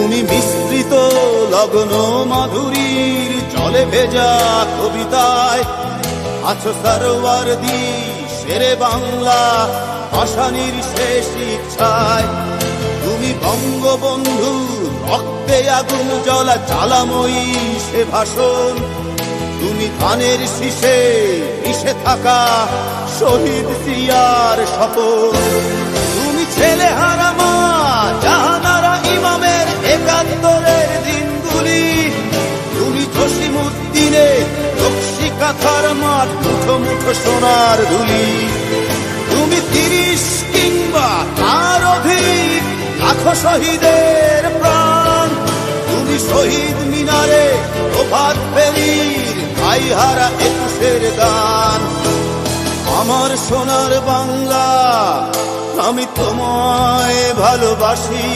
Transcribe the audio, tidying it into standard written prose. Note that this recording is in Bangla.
তুমি মিশ্রিত লগ্ন মাধুরীর জলে ভেজা কবিতায় আছো সরওয়ারদি শেরে বাংলা ভাষানির শেষ ইচ্ছায়। তুমি বঙ্গবন্ধু রক্তে আগুন জ্বলা জ্বালাময়ী সে ভাষণ। তুমি ধানের শীষে মিশে থাকা শহীদ জিয়ার শপথ। তুমি ছেলে হারা মা জাহানারা ইমামের একাত্তরের দিনগুলি। তুমি জসিমউদ্দিনের রক্সি কাঁথার মাঠ মুঠো মুঠো সোনার ধুলি। তুমি 30 কিংবা তার অধিক লাখো শহীদের প্রাণ। তুমি শহীদ মিনারে প্রভাত ফেরির ভাইহারা 21-এর গান। আমার সোনার বাংলা আমি তোমায় ভালোবাসি।